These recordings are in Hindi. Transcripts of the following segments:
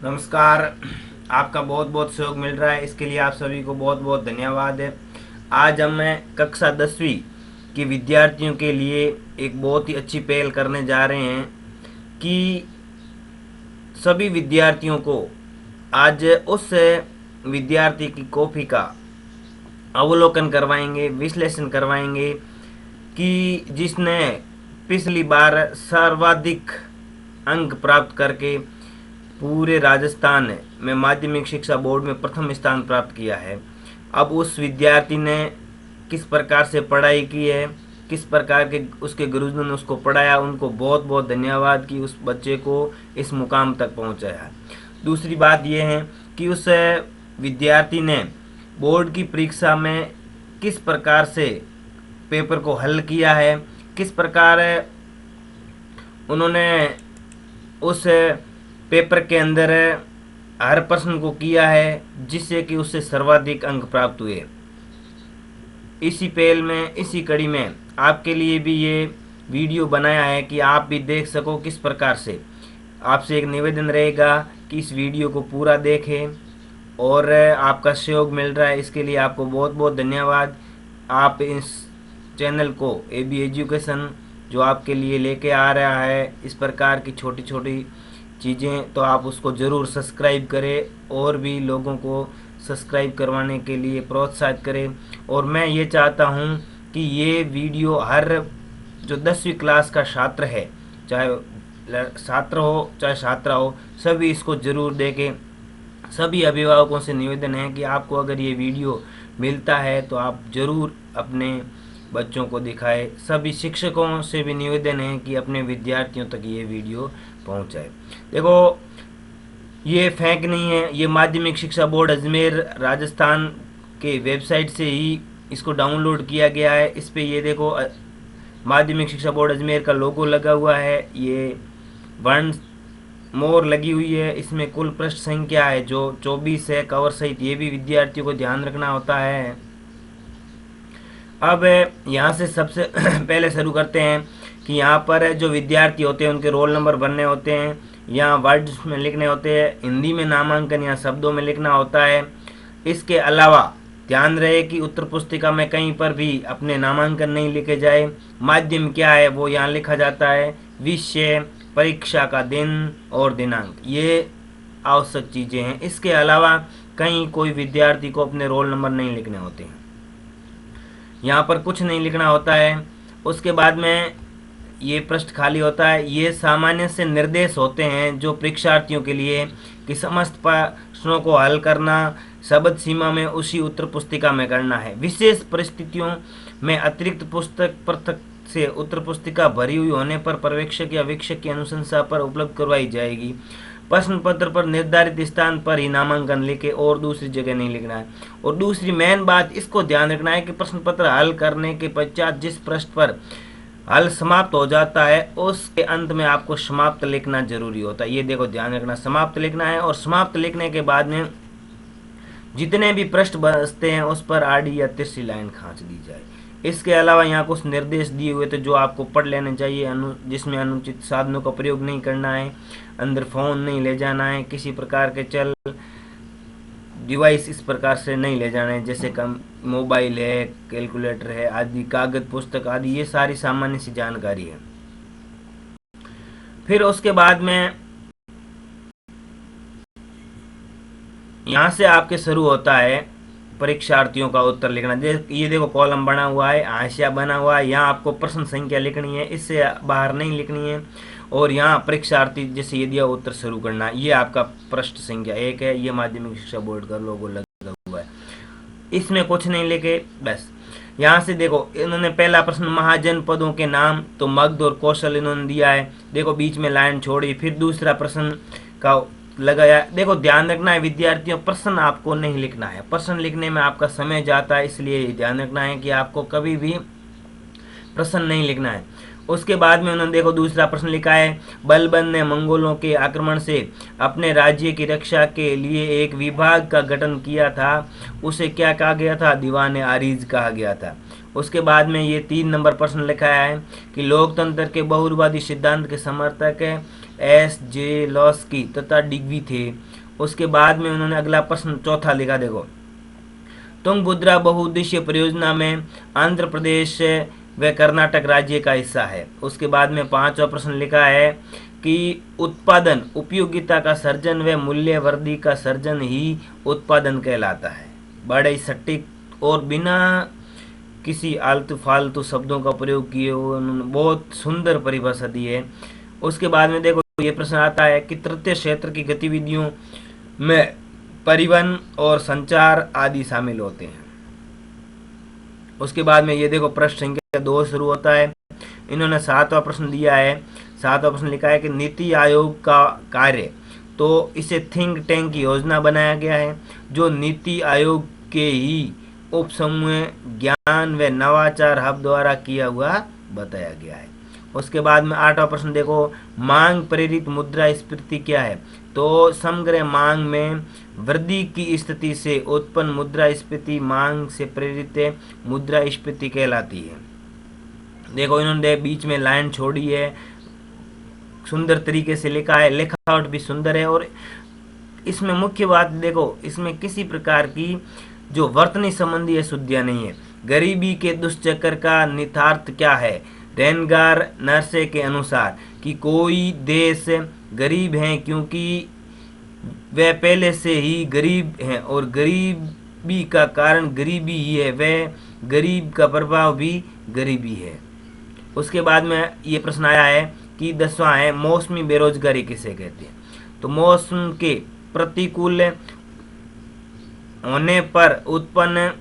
नमस्कार। आपका बहुत बहुत सहयोग मिल रहा है, इसके लिए आप सभी को बहुत बहुत धन्यवाद है। आज हम मैं कक्षा 10वीं के विद्यार्थियों के लिए एक बहुत ही अच्छी पहल करने जा रहे हैं कि सभी विद्यार्थियों को आज उस विद्यार्थी की कॉपी का अवलोकन करवाएंगे, विश्लेषण करवाएंगे कि जिसने पिछली बार सर्वाधिक अंक प्राप्त करके पूरे राजस्थान में माध्यमिक शिक्षा बोर्ड में प्रथम स्थान प्राप्त किया है। अब उस विद्यार्थी ने किस प्रकार से पढ़ाई की है, किस प्रकार के उसके गुरुजनों ने उसको पढ़ाया, उनको बहुत बहुत धन्यवाद कि उस बच्चे को इस मुकाम तक पहुंचाया। दूसरी बात यह है कि उस विद्यार्थी ने बोर्ड की परीक्षा में किस प्रकार से पेपर को हल किया है, किस प्रकार उन्होंने उस पेपर के अंदर हर प्रश्न को किया है जिससे कि उससे सर्वाधिक अंक प्राप्त हुए। इसी पहल में, इसी कड़ी में आपके लिए भी ये वीडियो बनाया है कि आप भी देख सको किस प्रकार से। आपसे एक निवेदन रहेगा कि इस वीडियो को पूरा देखें और आपका सहयोग मिल रहा है, इसके लिए आपको बहुत बहुत धन्यवाद। आप इस चैनल को AB एजुकेशन जो आपके लिए लेके आ रहा है इस प्रकार की छोटी छोटी चीज़ें, तो आप उसको ज़रूर सब्सक्राइब करें और भी लोगों को सब्सक्राइब करवाने के लिए प्रोत्साहित करें। और मैं ये चाहता हूँ कि ये वीडियो हर जो 10वीं क्लास का छात्र है, चाहे छात्र हो चाहे छात्रा हो, सभी इसको ज़रूर देखें। सभी अभिभावकों से निवेदन है कि आपको अगर ये वीडियो मिलता है तो आप ज़रूर अपने बच्चों को दिखाएं। सभी शिक्षकों से भी निवेदन है कि अपने विद्यार्थियों तक ये वीडियो पहुंचाए। देखो, ये फेक नहीं है, ये माध्यमिक शिक्षा बोर्ड अजमेर राजस्थान के वेबसाइट से ही इसको डाउनलोड किया गया है। इस पे ये देखो माध्यमिक शिक्षा बोर्ड अजमेर का लोगो लगा हुआ है, ये वन मोर लगी हुई है। इसमें कुल पृष्ठ संख्या है जो 24 है कवर सहित, ये भी विद्यार्थियों को ध्यान रखना होता है। अब यहाँ से सबसे पहले शुरू करते हैं कि यहाँ पर जो विद्यार्थी होते हैं उनके रोल नंबर भरने होते हैं, यहाँ वर्ड्स में लिखने होते हैं, हिंदी में नामांकन यहाँ शब्दों में लिखना होता है। इसके अलावा ध्यान रहे कि उत्तर पुस्तिका में कहीं पर भी अपने नामांकन नहीं लिखे जाए। माध्यम क्या है वो यहाँ लिखा जाता है, विषय, परीक्षा का दिन और दिनांक, ये आवश्यक चीज़ें हैं। इसके अलावा कहीं कोई विद्यार्थी को अपने रोल नंबर नहीं लिखने होते हैं, यहाँ पर कुछ नहीं लिखना होता है। उसके बाद में ये पृष्ठ खाली होता है। ये सामान्य से निर्देश होते हैं जो परीक्षार्थियों के लिए कि समस्त प्रश्नों को हल करना शब्द सीमा में उसी उत्तर पुस्तिका में करना है। विशेष परिस्थितियों में अतिरिक्त पुस्तक पृथक से उत्तर पुस्तिका भरी हुई होने पर पर्यवेक्षक या वीक्षक की अनुशंसा पर उपलब्ध करवाई जाएगी। प्रश्न पत्र पर निर्धारित स्थान पर ही नामांकन लिखे और दूसरी जगह नहीं लिखना है। और दूसरी मेन बात इसको ध्यान रखना है कि प्रश्न पत्र हल करने के पश्चात जिस पृष्ठ पर हल समाप्त हो जाता है उसके अंत में आपको समाप्त लिखना जरूरी होता है। ये देखो, ध्यान रखना, समाप्त लिखना है। और समाप्त लिखने के बाद में जितने भी पृष्ठ बचते हैं उस पर आड़ी या तिरछी लाइन खींच दी जाए। इसके अलावा यहाँ कुछ निर्देश दिए हुए थे जो आपको पढ़ लेने चाहिए, जिसमें अनुचित साधनों का प्रयोग नहीं करना है, अंदर फोन नहीं ले जाना है, किसी प्रकार के चल डिवाइस इस प्रकार से नहीं ले जाना है, जैसे कम मोबाइल है, कैलकुलेटर है आदि, कागज पुस्तक आदि, ये सारी सामान्य सी जानकारी है। फिर उसके बाद में यहाँ से आपके शुरू होता है परीक्षार्थियों का उत्तर लिखना। ये देखो कॉलम बना हुआ है, हाशिया बना हुआ है, यहाँ आपको प्रश्न संख्या लिखनी है, इससे बाहर नहीं लिखनी है। और यहाँ परीक्षार्थी जैसे ये दिया उत्तर शुरू करना, ये आपका पृष्ठ संख्या 1 है, ये माध्यमिक शिक्षा बोर्ड का लोगो लगा हुआ है, इसमें कुछ नहीं लिखे बस। यहाँ से देखो इन्होंने पहला प्रश्न महाजनपदों के नाम, तो मगध और कौशल इन्होंने दिया है, देखो बीच में लाइन छोड़ी। फिर दूसरा प्रश्न का लगाया, देखो ध्यान रखना है विद्यार्थियों, प्रश्न आपको नहीं लिखना है, प्रश्न लिखने में आपका समय जाता है, इसलिए ध्यान रखना है कि आपको कभी भी प्रश्न नहीं लिखना है। उसके बाद में उन्होंने देखो दूसरा प्रश्न लिखा है, बलबन ने मंगोलों के आक्रमण से अपने राज्य की रक्षा के लिए एक विभाग का गठन किया था, उसे क्या कहा गया था? दीवान आरीज कहा गया था। उसके बाद में ये 3 नंबर प्रश्न लिखा है कि लोकतंत्र के बहुरूवादी सिद्धांत के समर्थक है, जेलॉस्की तथा डिग्वी थे। उसके बाद में उन्होंने अगला प्रश्न चौथा लिखा, देखो तुंगभद्रा बहुउद्देशीय परियोजना में आंध्र प्रदेश व कर्नाटक राज्य का हिस्सा है। उसके बाद में पांचवा प्रश्न लिखा है कि उत्पादन उपयोगिता का सर्जन व मूल्य वृद्धि का सर्जन ही उत्पादन कहलाता है। बड़े सटीक और बिना किसी आलतू फालतू शब्दों का प्रयोग किए हुए उन्होंने बहुत सुंदर परिभाषा दी है। उसके बाद में देखो ये प्रश्न आता है कि तृतीय क्षेत्र की गतिविधियों में परिवहन और संचार आदि शामिल होते हैं। उसके बाद में ये देखो प्रश्न संख्या 2 शुरू होता है। इन्होंने 7वां प्रश्न दिया है। 7वां प्रश्न लिखा है कि नीति आयोग का कार्य, तो इसे थिंक टैंक की योजना बनाया गया है जो नीति आयोग के ही उपसमूह ज्ञान व नवाचार हब द्वारा किया हुआ बताया गया है। उसके बाद में 8वां प्रश्न देखो मांग प्रेरित मुद्रास्फीति क्या है, तो समग्र मांग में वृद्धि की स्थिति से उत्पन्न मुद्रास्फीति मांग से प्रेरित मुद्रास्फीति कहलाती है। देखो इन्होंने बीच में लाइन छोड़ी है, सुंदर तरीके से लिखा है, लिखावट भी सुंदर है। और इसमें मुख्य बात देखो, इसमें किसी प्रकार की जो वर्तनी संबंधी अशुद्धियां नहीं है। गरीबी के दुष्चक्र का निहितार्थ क्या है, रेनगार नरसे के अनुसार कि कोई देश गरीब हैं क्योंकि वे पहले से ही गरीब हैं और गरीबी का कारण गरीबी ही है, वह गरीब का प्रभाव भी गरीबी है। उसके बाद में ये प्रश्न आया है कि 10वां है मौसमी बेरोजगारी किसे कहते हैं, तो मौसम के प्रतिकूल होने पर उत्पन्न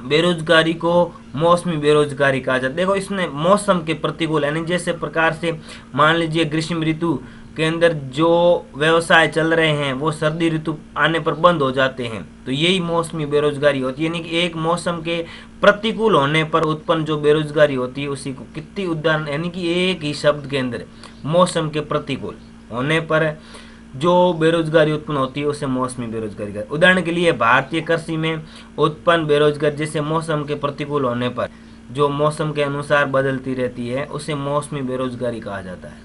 बेरोजगारी को मौसमी बेरोजगारी कहा जाता है। देखो इसमें मौसम के प्रतिकूल यानी जैसे प्रकार से मान लीजिए ग्रीष्म ऋतु के अंदर जो व्यवसाय चल रहे हैं वो सर्दी ऋतु आने पर बंद हो जाते हैं, तो यही मौसमी बेरोजगारी होती है। यानी कि एक मौसम के प्रतिकूल होने पर उत्पन्न जो बेरोजगारी होती है उसी को कितनी उदाहरण, यानी कि एक ही शब्द के अंदर मौसम के प्रतिकूल होने पर जो बेरोजगारी उत्पन्न होती है उसे मौसमी बेरोजगारी का। उदाहरण के लिए भारतीय कृषि में उत्पन्न बेरोजगारी जैसे मौसम के प्रतिकूल होने पर जो मौसम के अनुसार बदलती रहती है उसे मौसमी बेरोजगारी कहा जाता है।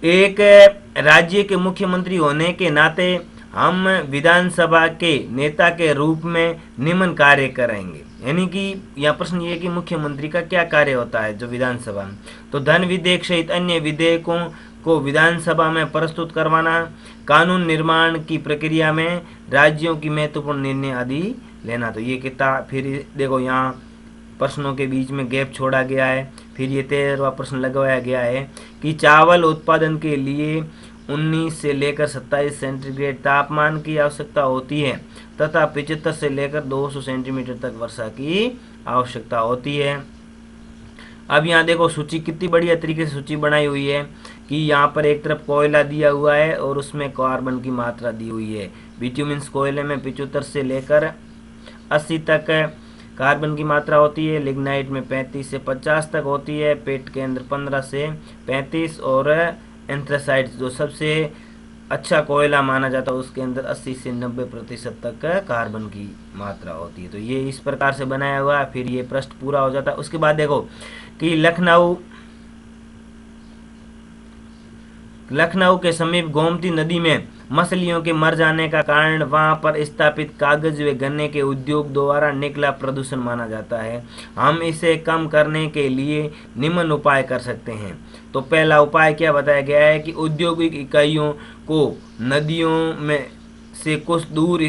एक राज्य के मुख्यमंत्री होने के नाते हम विधानसभा के नेता के रूप में निम्न कार्य करेंगे। यानी कि यह प्रश्न ये कि मुख्यमंत्री का क्या कार्य होता है जो विधानसभा में, तो धन विधेयक सहित अन्य विधेयकों को विधानसभा में प्रस्तुत करवाना, कानून निर्माण की प्रक्रिया में राज्यों की महत्वपूर्ण निर्णय आदि लेना। तो ये कितना, फिर देखो यहाँ प्रश्नों के बीच में गैप छोड़ा गया है। फिर ये 13वां प्रश्न लगवाया गया है कि चावल उत्पादन के लिए 19 से लेकर 27 सेंटीग्रेड तापमान की आवश्यकता होती है तथा 75 से लेकर 200 सेंटीमीटर तक वर्षा की आवश्यकता होती है। अब यहाँ देखो सूची कितनी बढ़िया तरीके से सूची बनाई हुई है कि यहाँ पर एक तरफ कोयला दिया हुआ है और उसमें कार्बन की मात्रा दी हुई है। बिट्यूमिन्स कोयले में 75 से लेकर 80 तक कार्बन की मात्रा होती है, लिग्नाइट में 35 से 50 तक होती है, पेट के अंदर 15 से 35 और एंथ्रासाइट जो सबसे अच्छा कोयला माना जाता है उसके अंदर 80 से 90% तक कार्बन की मात्रा होती है। तो ये इस प्रकार से बनाया हुआ है। फिर ये प्रश्न पूरा हो जाता है। उसके बाद देखो कि लखनऊ के समीप गोमती नदी में मछलियों के मर जाने का कारण वहां पर स्थापित कागज व गन्ने के उद्योग द्वारा निकला प्रदूषण माना जाता है। हम इसे कम करने के लिए निम्न उपाय कर सकते हैं। तो पहला उपाय क्या बताया गया है कि औद्योगिक इकाइयों को नदियों में से कुछ दूर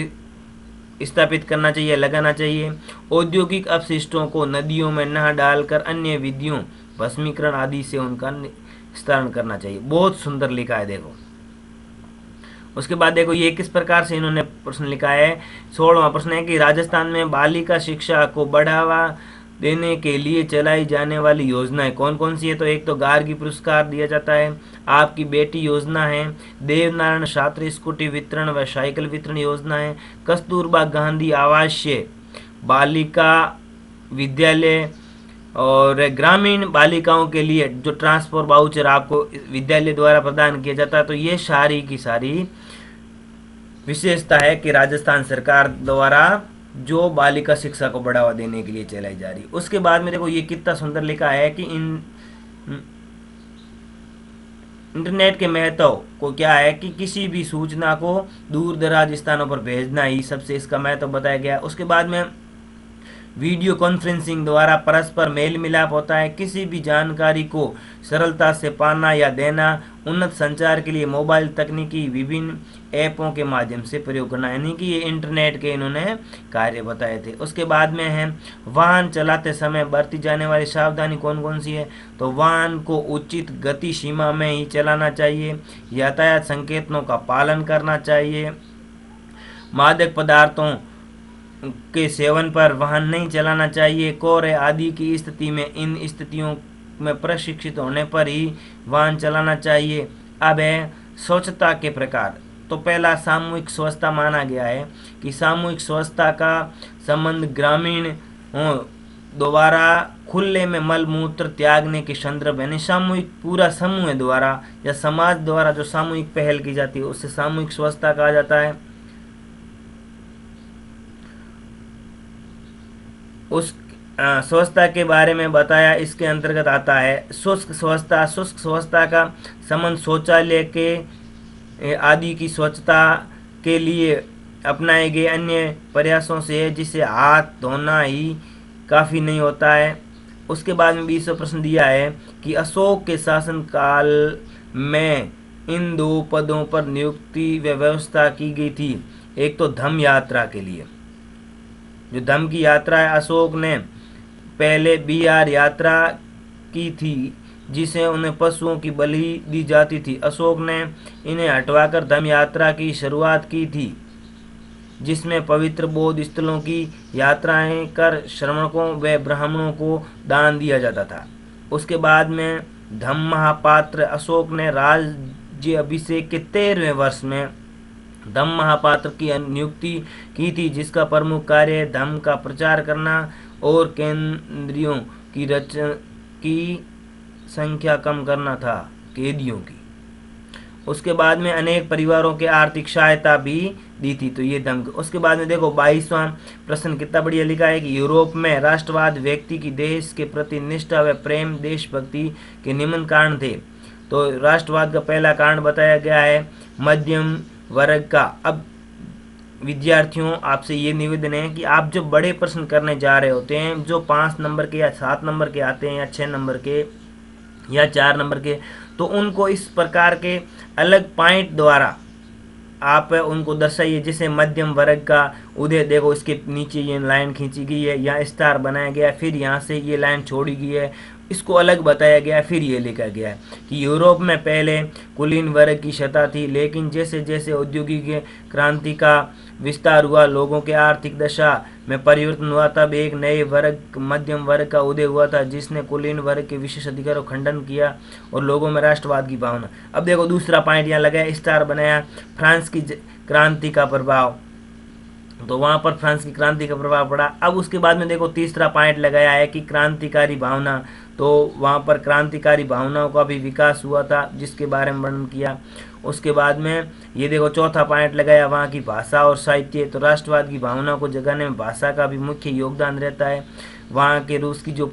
स्थापित करना चाहिए, लगाना चाहिए। औद्योगिक अपशिष्टों को नदियों में न डालकर अन्य विधियों भस्मीकरण आदि से उनका निस्तारण करना चाहिए। बहुत सुंदर लिखा है देखो। उसके बाद देखो ये किस प्रकार से इन्होंने प्रश्न लिखा है। 16वां प्रश्न है कि राजस्थान में बालिका शिक्षा को बढ़ावा देने के लिए चलाई जाने वाली योजनाएं कौन कौन सी है। तो एक तो गार्गी पुरस्कार दिया जाता है, आपकी बेटी योजना है, देवनारायण छात्र स्कूटी वितरण व साइकिल वितरण योजना है, कस्तूरबा गांधी आवासीय बालिका विद्यालय और ग्रामीण बालिकाओं के लिए जो ट्रांसपोर्ट वाउचर आपको विद्यालय द्वारा प्रदान किया जाता है। तो ये सारी की सारी विशेषता है कि राजस्थान सरकार द्वारा जो बालिका शिक्षा को बढ़ावा देने के लिए चलाई जा रही। उसके बाद में देखो ये कितना सुंदर लिखा है कि इंटरनेट के महत्व को क्या है कि किसी भी सूचना को दूर दराज स्थानों पर भेजना ही सबसे इसका महत्व बताया गया। उसके बाद में वीडियो कॉन्फ्रेंसिंग द्वारा परस्पर मेल मिलाप होता है। किसी भी जानकारी को सरलता से पाना या देना। उन्नत संचार के लिए मोबाइल तकनीकी विभिन्न ऐपों के माध्यम से प्रयोग करना, यानी कि ये इंटरनेट के इन्होंने कार्य बताए थे। उसके बाद में है वाहन चलाते समय बरती जाने वाली सावधानी कौन कौन सी है। तो वाहन को उचित गति सीमा में ही चलाना चाहिए। यातायात संकेतों का पालन करना चाहिए। मादक पदार्थों के सेवन पर वाहन नहीं चलाना चाहिए। कोहरे आदि की स्थिति में इन स्थितियों में प्रशिक्षित होने पर ही वाहन चलाना चाहिए। अब है स्वच्छता के प्रकार। तो पहला सामूहिक स्वच्छता माना गया है कि सामूहिक स्वच्छता का संबंध ग्रामीण द्वारा खुले में मल मूत्र त्यागने के संदर्भ, यानी सामूहिक पूरा समूह द्वारा या समाज द्वारा जो सामूहिक पहल की जाती है उससे सामूहिक स्वच्छता कहा जाता है। उस स्वच्छता के बारे में बताया, इसके अंतर्गत आता है शुष्क स्वच्छता। शुष्क स्वच्छता का संबंध शौचालय के आदि की स्वच्छता के लिए अपनाए गए अन्य प्रयासों से है, जिसे हाथ धोना ही काफ़ी नहीं होता है। उसके बाद में 20वां प्रश्न दिया है कि अशोक के शासनकाल में इन दो पदों पर नियुक्ति व्यवस्था की गई थी। एक तो धम्म यात्रा के लिए, जो धम्म की यात्रा है, अशोक ने पहले बिहार यात्रा की थी जिसे उन्हें पशुओं की बलि दी जाती थी। अशोक ने इन्हें हटवाकर धम्म यात्रा की शुरुआत की थी, जिसमें पवित्र बौद्ध स्थलों की यात्राएं कर श्रमणकों व ब्राह्मणों को दान दिया जाता था। उसके बाद में धम्म महापात्र। अशोक ने राज्य अभिषेक के 13वें वर्ष में धम्म महापात्र की नियुक्ति की थी, जिसका प्रमुख कार्य धम्म का प्रचार करना और केंद्रियों की संख्या कम करना था, कैदियों की। उसके बाद में अनेक परिवारों के आर्थिक सहायता भी दी थी, तो ये धम्म। उसके बाद में देखो 22वां प्रश्न कितना बढ़िया लिखा है कि यूरोप में राष्ट्रवाद व्यक्ति की देश के प्रति निष्ठा व प्रेम देशभक्ति के निम्न कारण थे। तो राष्ट्रवाद का पहला कारण बताया गया है मध्यम वर्ग का। अब विद्यार्थियों आपसे ये निवेदन है कि आप जो बड़े प्रश्न करने जा रहे होते हैं, जो 5 नंबर के या 7 नंबर के आते हैं या 6 नंबर के या 4 नंबर के, तो उनको इस प्रकार के अलग पॉइंट द्वारा आप उनको दर्शाइए। जैसे मध्यम वर्ग का उदय, देखो इसके नीचे ये लाइन खींची गई है, यहाँ स्टार बनाया गया है, फिर यहाँ से ये लाइन छोड़ी गई है, इसको अलग बताया गया है, फिर ये लिखा गया है कि यूरोप में पहले कुलीन वर्ग की सत्ता थी, लेकिन जैसे जैसे औद्योगिक क्रांति का विस्तार हुआ, लोगों के आर्थिक दशा में परिवर्तन हुआ, तब एक नए वर्ग मध्यम वर्ग का उदय हुआ था, जिसने कुलीन वर्ग के विशेष अधिकारों का खंडन किया और लोगों में राष्ट्रवाद की भावना। अब देखो दूसरा पॉइंट यहाँ लगाया, स्टार बनाया, फ्रांस की क्रांति का प्रभाव, तो वहाँ पर फ्रांस की क्रांति का प्रभाव पड़ा। अब उसके बाद में देखो तीसरा पॉइंट लगाया है कि क्रांतिकारी भावना, तो वहाँ पर क्रांतिकारी भावनाओं का भी विकास हुआ था, जिसके बारे में वर्णन किया। उसके बाद में ये देखो चौथा पॉइंट लगाया वहाँ की भाषा और साहित्य, तो राष्ट्रवाद की भावना को जगाने में भाषा का भी मुख्य योगदान रहता है। वहाँ के रूस की जो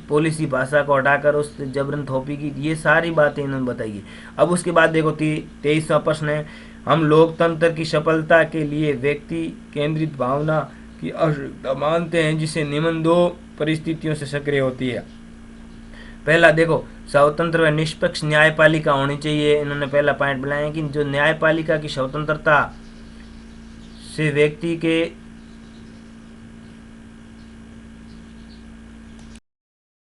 पॉलिसी भाषा को हटाकर उस जबरन थोपी की, ये सारी बातें इन्होंने बताई। अब उसके बाद देखो 23वां प्रश्न है, हम लोकतंत्र की सफलता के लिए व्यक्ति केंद्रित भावना की आवश्यकता मानते हैं, जिसे निम्न 2 परिस्थितियों से सक्रिय होती है। पहला देखो स्वतंत्र व निष्पक्ष न्यायपालिका होनी चाहिए। इन्होंने पहला पॉइंट बनाया कि जो न्यायपालिका की स्वतंत्रता से व्यक्ति के